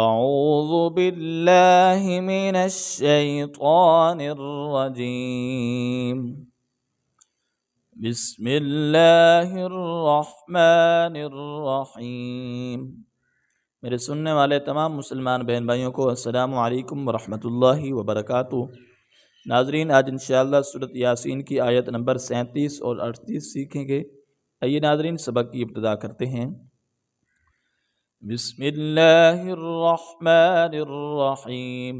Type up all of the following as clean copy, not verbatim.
أعوذ بالله من الشيطان الرجيم بسم الله الرحمن الرحیم۔ میرے سننے والے تمام مسلمان بہن بھائیوں کو السلام علیکم ورحمۃ اللہ وبرکاتہ۔ ناظرین، آج انشاءاللہ سورۃ یاسین کی آیت نمبر 37 اور 38 سیکھیں گے۔ آئیے ناظرین، سبق کی ابتدا کرتے ہیں۔ بسم اللہ الرحمن الرحیم۔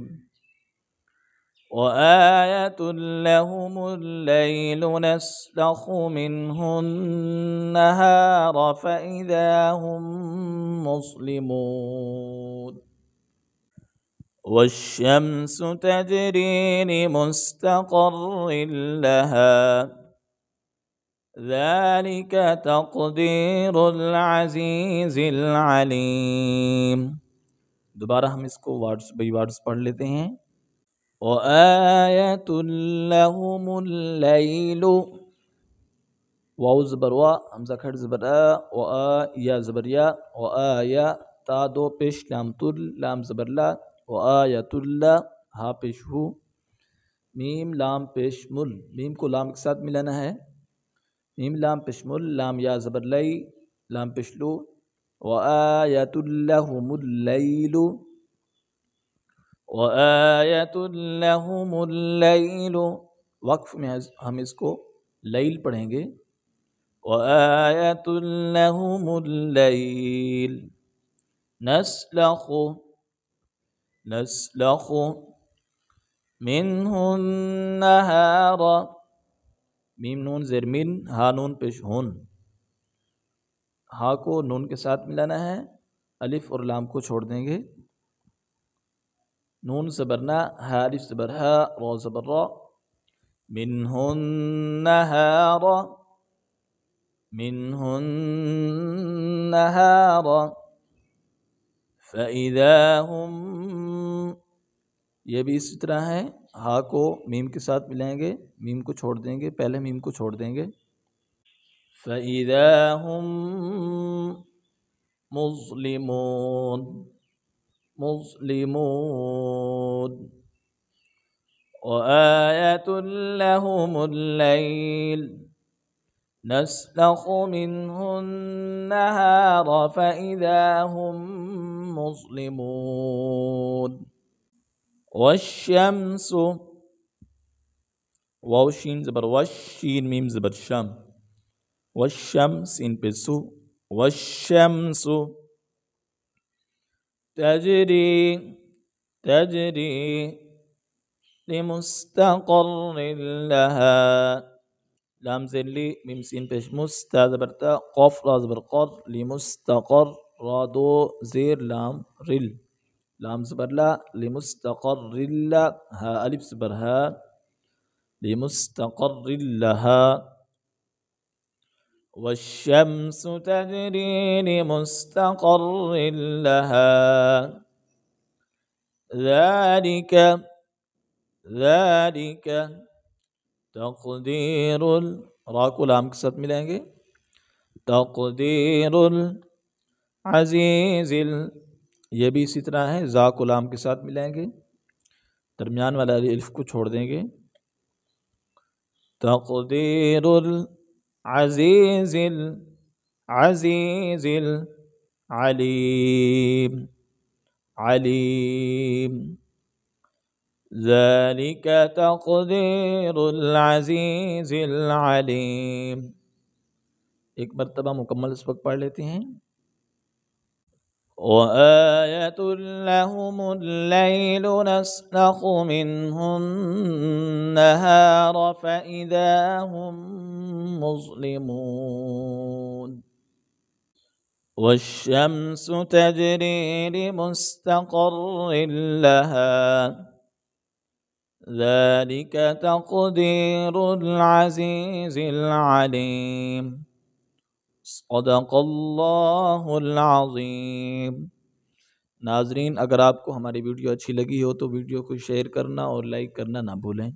وآیۃ لہم اللیل نسلخ منہ النہار فإذا ہم مظلمون والشمس تجری لمستقر لہا ذلك تقدیر العزیز العلیم۔ دوبارہ ہم اس کو وارڈز بائی وارڈز پڑھ لیتے ہیں۔ وآیۃ لہم اللیل، واو زبر وا، حمزہ کھڑ زبر آ، یا زبر یا، وآیا تا دو پیش لام تل، لام زبر لا، وآیۃ اللہ ہا پیش ہو، میم لام پیش مل، میم کو لام کے ساتھ ملانا ہے، میم لام پیش مل، لام یا زبر لئی، لام پیش لو، وآیۃ لہم اللیل، وآیۃ لہم اللیل، وقف میں ہم اس کو لیل پڑھیں گے۔ وآیۃ لہم اللیل نسلخ منہ النہار، میم نون زیر من، ہا نون پیش ہن، ہا کو نون کے ساتھ ملانا ہے، الف اور لام کو چھوڑ دیں گے، نون زبرنا، ہا الف زبر ہا، را زبر را، منہ النہار، منہ النہار فإذا ہم، یہ بھی اسی طرح ہے، ہا کو میم کے ساتھ ملائیں گے، میم کو چھوڑ دیں گے، پہلے میم کو چھوڑ دیں گے، فإذا ہم مظلمون، مظلمون وآیۃ لہم اللیل نسلخ منہ النہار فإذا ہم مظلمون والشمس، واو شین زبر وش، شین میم زبر شم، والشمس ان پہ سو، والشمس تجری لمستقر لہا، لام زیر لی، میم سین پیش مستا زبرتا، قف را زبر قر، لمستقر، را دو زیر لام رل، لام زبر لا، لمستقر لا، ہا الف زبر ہا، لمستقر لہا، والشمس تجری لمستقر لہا ذلك تقدیر، را کو لام کے ساتھ ملائیں گے، تقدیر العزیز، یہ بھی اسی طرح ہے، زا کو لام کے ساتھ ملائیں گے، درمیان والا الف کو چھوڑ دیں گے، تقدیر العزیز العلیم، علیم، ذلك تقدیر العزیز العلیم۔ ایک مرتبہ مکمل اس وقت پڑھ لیتے ہیں۔ وآیۃ لہم اللیل نسلخ منہ النہار فإذا ہم مظلمون والشمس تجری لمستقر لہا ذلك تقدیر العزیز العلیم۔ صدق اللہ العظیم۔ ناظرین، اگر آپ کو ہماری ویڈیو اچھی لگی ہو تو ویڈیو کو شیئر کرنا اور لائک کرنا نہ بھولیں۔